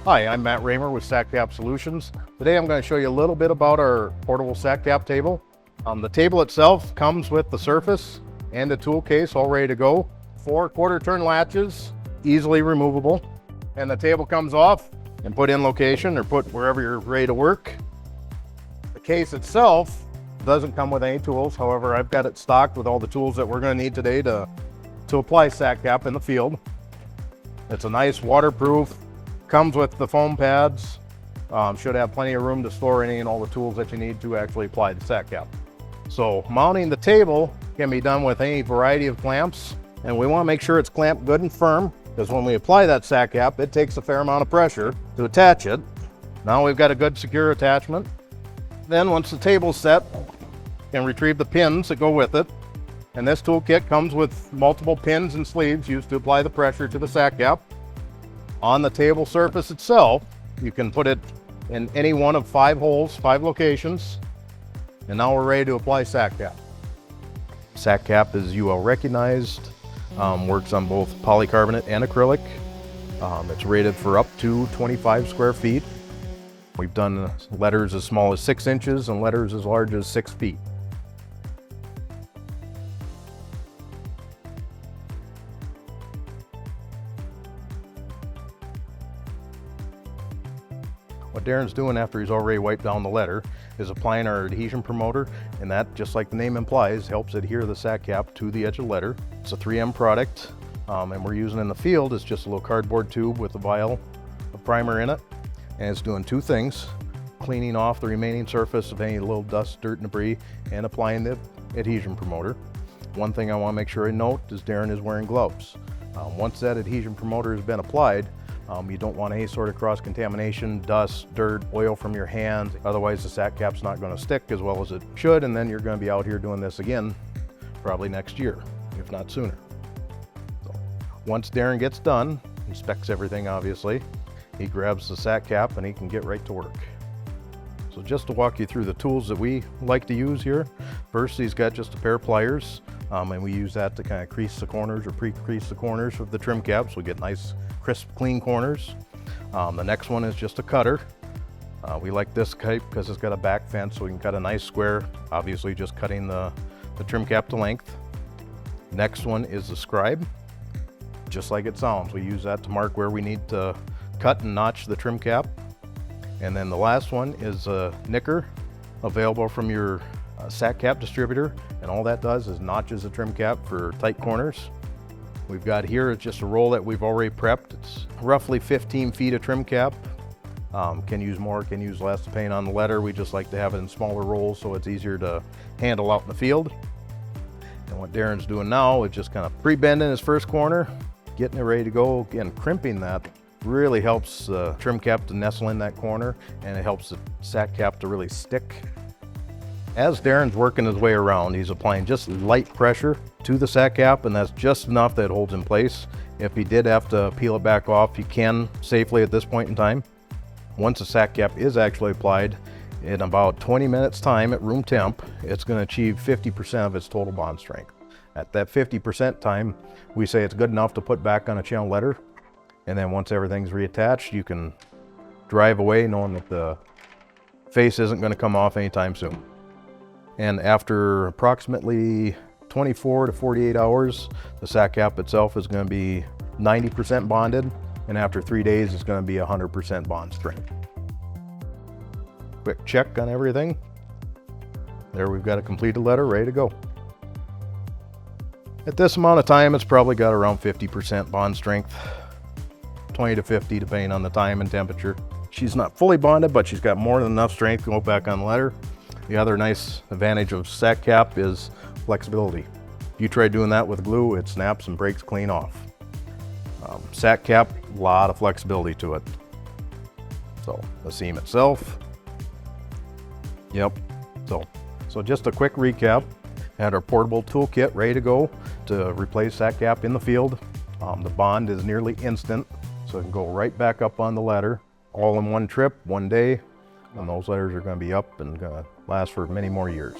Hi, I'm Matt Raymer with SATcap Solutions. Today I'm going to show you a little bit about our portable SATcap table. The table itself comes with the surface and a tool case all ready to go. 4 quarter-turn latches, easily removable. And the table comes off and put in location or put wherever you're ready to work. The case itself doesn't come with any tools. However, I've got it stocked with all the tools that we're going to need today to apply SATcap in the field. It's a nice waterproof. Comes with the foam pads, should have plenty of room to store any and all the tools that you need to actually apply the SATcap. So mounting the table can be done with any variety of clamps, and we want to make sure it's clamped good and firm, because when we apply that SATcap, it takes a fair amount of pressure to attach it. Now we've got a good secure attachment. Then once the table's set, you can retrieve the pins that go with it. And this toolkit comes with multiple pins and sleeves used to apply the pressure to the SATcap. On the table surface itself, you can put it in any one of 5 holes, 5 locations. And now we're ready to apply SATcap. SATcap is UL recognized, works on both polycarbonate and acrylic. It's rated for up to 25 square feet. We've done letters as small as 6 inches and letters as large as 6 feet. What Darren's doing after he's already wiped down the letter is applying our adhesion promoter, and that, just like the name implies, helps adhere the SATcap to the edge of the letter. It's a 3M product, and we're using in the field is just a little cardboard tube with a vial of primer in it, and it's doing 2 things: cleaning off the remaining surface of any little dust, dirt, and debris, and applying the adhesion promoter. One thing I want to make sure I note is Darren is wearing gloves. Once that adhesion promoter has been applied, you don't want any sort of cross-contamination, dust, dirt, oil from your hand. Otherwise the SATcap's not going to stick as well as it should, and then you're going to be out here doing this again probably next year, if not sooner. So, once Darren gets done, inspects everything obviously, he grabs the SATcap and he can get right to work. So just to walk you through the tools that we like to use here, first he's got just a pair of pliers, and we use that to kind of crease the corners or pre-crease the corners of the trim cap so we get nice crisp, clean corners. The next one is just a cutter. We like this type because it's got a back fence, so we can cut a nice square, obviously just cutting the trim cap to length. Next one is the scribe. Just like it sounds, we use that to mark where we need to cut and notch the trim cap. And then the last one is a nicker, available from your SATcap distributor, and all that does is notches the trim cap for tight corners. We've got here just a roll that we've already prepped. It's roughly 15 feet of trim cap. Can use more, can use less depending on the letter. We just like to have it in smaller rolls so it's easier to handle out in the field. And what Darren's doing now is just kind of pre-bending his first corner, getting it ready to go. Again, crimping that really helps the trim cap to nestle in that corner, and it helps the SATcap to really stick. As Darren's working his way around, he's applying just light pressure to the SATcap, and that's just enough that it holds in place. If he did have to peel it back off, he can safely at this point in time. Once the SATcap is actually applied, in about 20 minutes time at room temp, it's going to achieve 50% of its total bond strength. At that 50% time, we say it's good enough to put back on a channel letter, and then once everything's reattached, you can drive away knowing that the face isn't going to come off anytime soon. And after approximately 24 to 48 hours, the SATcap itself is going to be 90% bonded, and after 3 days, it's going to be 100% bond strength. Quick check on everything. There we've got a completed letter ready to go. At this amount of time, it's probably got around 50% bond strength, 20 to 50 depending on the time and temperature. She's not fully bonded, but she's got more than enough strength to go back on the letter. The other nice advantage of SATcap is flexibility. If you try doing that with glue, it snaps and breaks clean off. SATcap, a lot of flexibility to it. So the seam itself, yep. So just a quick recap. Had our portable toolkit ready to go to replace SATcap in the field. The bond is nearly instant, so it can go right back up on the ladder, all in one trip, one day, and those letters are going to be up and going to last for many more years.